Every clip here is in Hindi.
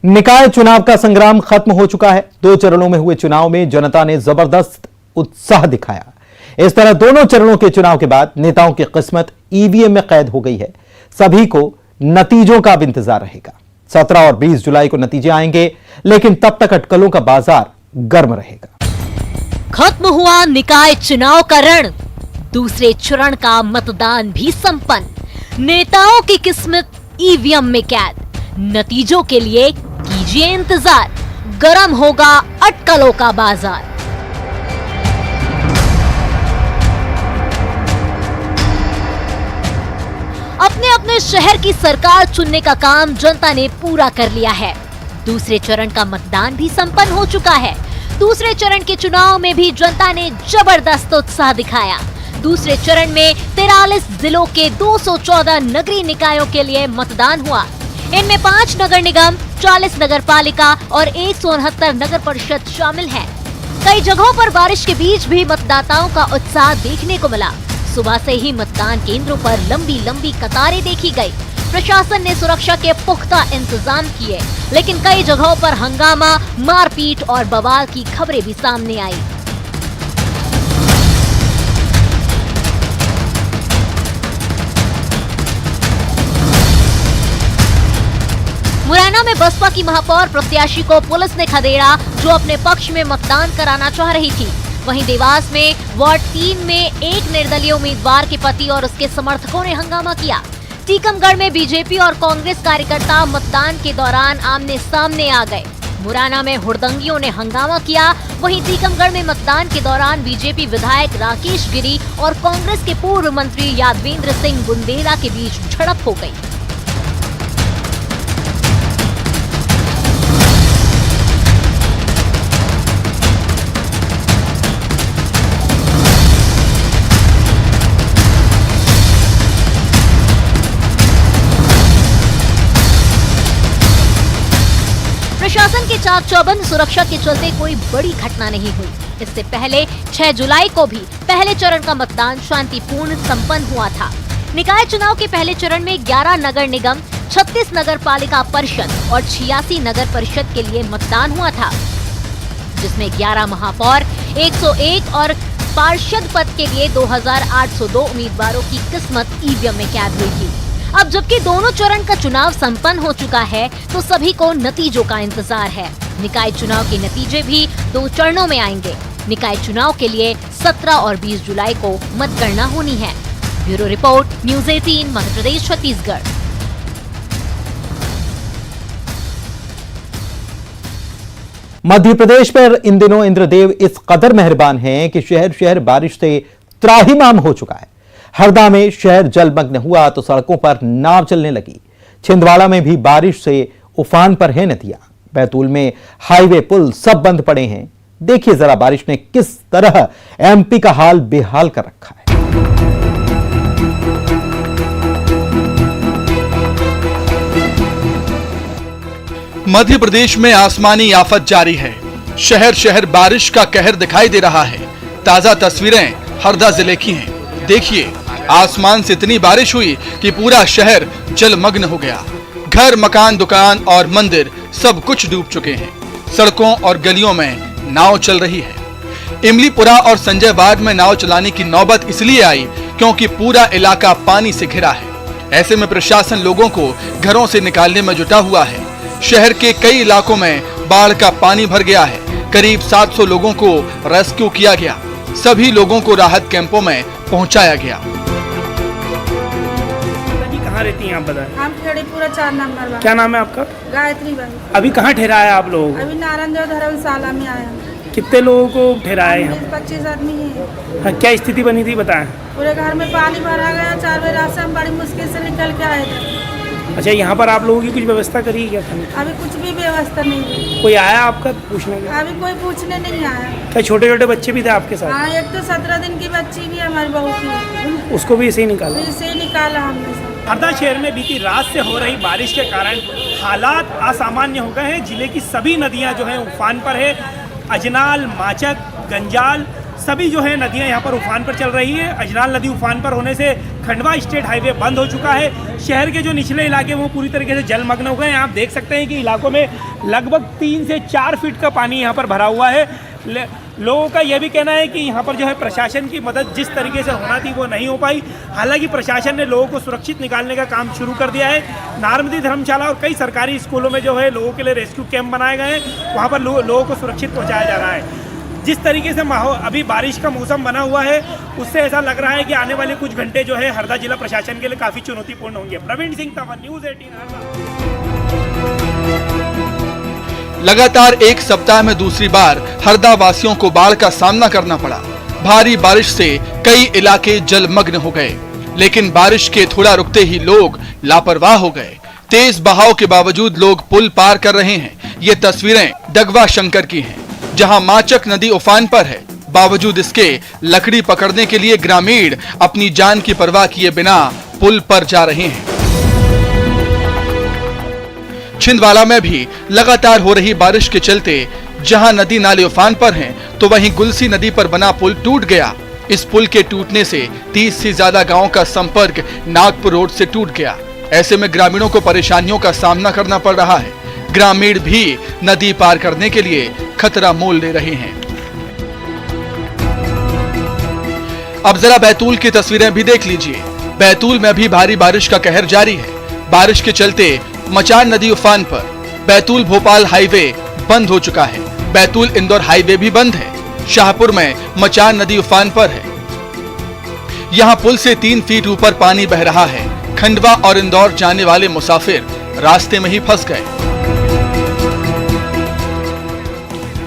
निकाय चुनाव का संग्राम खत्म हो चुका है। 2 चरणों में हुए चुनाव में जनता ने जबरदस्त उत्साह दिखाया। इस तरह दोनों चरणों के चुनाव के बाद नेताओं की किस्मत ईवीएम में कैद हो गई है। सभी को नतीजों का अब इंतजार रहेगा। 17 और 20 जुलाई को नतीजे आएंगे, लेकिन तब तक अटकलों का बाजार गर्म रहेगा। खत्म हुआ निकाय चुनाव का रण, दूसरे चरण का मतदान भी संपन्न। नेताओं की किस्मत ईवीएम में कैद, नतीजों के लिए कीजिए इंतजार। गर्म होगा अटकलों का बाजार। अपने अपने शहर की सरकार चुनने का काम जनता ने पूरा कर लिया है। दूसरे चरण का मतदान भी संपन्न हो चुका है। दूसरे चरण के चुनाव में भी जनता ने जबरदस्त उत्साह दिखाया। दूसरे चरण में 43 जिलों के 214 नगरीय निकायों के लिए मतदान हुआ। इनमें 5 नगर निगम, 40 नगर पालिका और 169 नगर परिषद शामिल हैं। कई जगहों पर बारिश के बीच भी मतदाताओं का उत्साह देखने को मिला। सुबह से ही मतदान केंद्रों पर लंबी लंबी कतारें देखी गई। प्रशासन ने सुरक्षा के पुख्ता इंतजाम किए, लेकिन कई जगहों पर हंगामा, मारपीट और बवाल की खबरें भी सामने आई। मुरैना में बसपा की महापौर प्रत्याशी को पुलिस ने खदेड़ा, जो अपने पक्ष में मतदान कराना चाह रही थी। वहीं देवास में वार्ड 3 में एक निर्दलीय उम्मीदवार के पति और उसके समर्थकों ने हंगामा किया। टीकमगढ़ में बीजेपी और कांग्रेस कार्यकर्ता मतदान के दौरान आमने सामने आ गए। मुरैना में हुड़दंगियों ने हंगामा किया। वहीं टीकमगढ़ में मतदान के दौरान बीजेपी विधायक राकेश गिरी और कांग्रेस के पूर्व मंत्री यादवेंद्र सिंह बुंदेला के बीच झड़प हो गई। प्रशासन के चाक चौबंद सुरक्षा के चलते कोई बड़ी घटना नहीं हुई। इससे पहले 6 जुलाई को भी पहले चरण का मतदान शांतिपूर्ण संपन्न हुआ था। निकाय चुनाव के पहले चरण में 11 नगर निगम, 36 नगर पालिका परिषद और 86 नगर परिषद के लिए मतदान हुआ था, जिसमें 11 महापौर, 101 और पार्षद पद के लिए 2802 उम्मीदवारों की किस्मत ईवीएम में कैद हुई थी। अब जबकि दोनों चरण का चुनाव संपन्न हो चुका है, तो सभी को नतीजों का इंतजार है। निकाय चुनाव के नतीजे भी 2 चरणों में आएंगे। निकाय चुनाव के लिए 17 और 20 जुलाई को मतगणना होनी है। Bureau report, news 18, Madhya Pradesh, Chhattisgarh. Madhya Pradesh पर इन दिनों इंद्रदेव इस कदर मेहरबान हैं कि शहर शहर बारिश से त्राहिमाम हो चुका है। हरदा में शहर जलमग्न हुआ तो सड़कों पर नाव चलने लगी। छिंदवाड़ा में भी बारिश से उफान पर है नदियां। बैतूल में हाईवे पुल सब बंद पड़े हैं। देखिए जरा बारिश ने किस तरह एमपी का हाल बेहाल कर रखा है। मध्य प्रदेश में आसमानी आफत जारी है। शहर शहर बारिश का कहर दिखाई दे रहा है। ताजा तस्वीरें हरदा जिले की हैं। देखिए, आसमान से इतनी बारिश हुई कि पूरा शहर जलमग्न हो गया। घर, मकान, दुकान और मंदिर सब कुछ डूब चुके हैं। सड़कों और गलियों में नाव चल रही है। इमलीपुरा और संजय बाग में नाव चलाने की नौबत इसलिए आई क्योंकि पूरा इलाका पानी से घिरा है। ऐसे में प्रशासन लोगों को घरों से निकालने में जुटा हुआ है। शहर के कई इलाकों में बाढ़ का पानी भर गया है। करीब 700 लोगों को रेस्क्यू किया गया। सभी लोगों को राहत कैंपों में पहुंचाया गया। कहाँ रहती हैं आप बताएं? हम पूरा 4 नंबर। क्या नाम है आपका? गायत्री बाई। अभी कहाँ ठहराया आप लोग? अभी नारायणदेव धर्मशाला में आया। कितने लोगों को ठहराया यहाँ? 25 आदमी है। हाँ, क्या स्थिति बनी थी बताएं? पूरे घर में पानी भरा गया। 4 बजे रात से हम बड़ी मुश्किल से निकल के आए थे। अच्छा, यहाँ पर आप लोगों की कुछ व्यवस्था करी क्या? अभी कुछ भी व्यवस्था नहीं है। कोई आया आपका पूछने के? अभी कोई पूछने नहीं आया। क्या छोटे छोटे बच्चे भी थे आपके साथ? हाँ, एक तो 17 दिन की बच्ची भी हमारी बहू की। उसको भी ऐसे ही निकाला? इसे ही निकाला हमने। हरदा शहर में बीती रात से हो रही बारिश के कारण हालात असामान्य हो गए हैं। जिले की सभी नदियां जो हैं उफान पर है। अजनाल, माचक, गंजाल, सभी जो है नदियां यहाँ पर उफान पर चल रही है। अजनाल नदी उफान पर होने से खंडवा स्टेट हाईवे बंद हो चुका है। शहर के जो निचले इलाके वो पूरी तरीके से जलमग्न हो गए हैं। आप देख सकते हैं कि इलाकों में लगभग 3 से 4 फीट का पानी यहाँ पर भरा हुआ है। लोगों का यह भी कहना है कि यहाँ पर जो है प्रशासन की मदद जिस तरीके से होना थी वो नहीं हो पाई। हालांकि प्रशासन ने लोगों को सुरक्षित निकालने का काम शुरू कर दिया है। नारमती धर्मशाला और कई सरकारी स्कूलों में जो है लोगों के लिए रेस्क्यू कैंप बनाए गए हैं, वहाँ पर लोगों को सुरक्षित पहुँचाया जा रहा है। जिस तरीके से माहौल अभी बारिश का मौसम बना हुआ है उससे ऐसा लग रहा है कि आने वाले कुछ घंटे जो है हरदा जिला प्रशासन के लिए काफ़ी चुनौतीपूर्ण होंगे। प्रवीण सिंह तंवर, न्यूज़ 18 हरदा। लगातार एक सप्ताह में दूसरी बार हरदा वासियों को बाढ़ का सामना करना पड़ा। भारी बारिश से कई इलाके जलमग्न हो गए, लेकिन बारिश के थोड़ा रुकते ही लोग लापरवाह हो गए। तेज बहाव के बावजूद लोग पुल पार कर रहे हैं। ये तस्वीरें डगवा शंकर की हैं, जहां माचक नदी उफान पर है। बावजूद इसके लकड़ी पकड़ने के लिए ग्रामीण अपनी जान की परवाह किए बिना पुल पर जा रहे हैं। छिंदवाड़ा में भी लगातार हो रही बारिश के चलते जहां नदी नाले उफान पर हैं, तो वहीं गुलसी नदी पर बना पुल टूट गया। इस पुल के टूटने से 30 से ज्यादा गांवों का संपर्क नागपुर रोड से टूट गया। ऐसे में ग्रामीणों को परेशानियों का सामना करना पड़ रहा है। ग्रामीण भी नदी पार करने के लिए खतरा मोल ले रहे हैं। अब जरा बैतूल की तस्वीरें भी देख लीजिए। बैतूल में भी भारी बारिश का कहर जारी है। बारिश के चलते मचान नदी उफान पर। बैतूल भोपाल हाईवे बंद हो चुका है। बैतूल इंदौर हाईवे भी बंद है। शाहपुर में मचान नदी उफान पर है। यहाँ पुल से 3 फीट ऊपर पानी बह रहा है। खंडवा और इंदौर जाने वाले मुसाफिर रास्ते में ही फंस गए।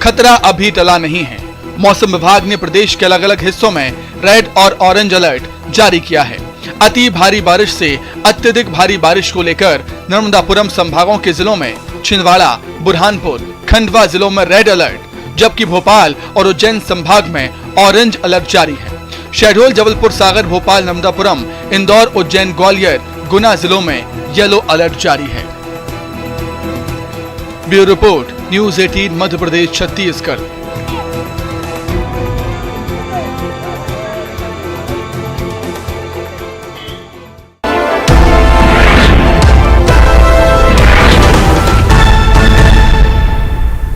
खतरा अभी टला नहीं है। मौसम विभाग ने प्रदेश के अलग अलग हिस्सों में रेड और ऑरेंज अलर्ट जारी किया है। अति भारी बारिश से अत्यधिक भारी बारिश को लेकर नर्मदापुरम संभागों के जिलों में छिंदवाड़ा, बुरहानपुर, खंडवा जिलों में रेड अलर्ट, जबकि भोपाल और उज्जैन संभाग में ऑरेंज अलर्ट जारी है। शहडोल, जबलपुर, सागर, भोपाल, नर्मदापुरम, इंदौर, उज्जैन, ग्वालियर, गुना जिलों में येलो अलर्ट जारी है। Bureau report, news 18 Madhya Pradesh, Chhattisgarh.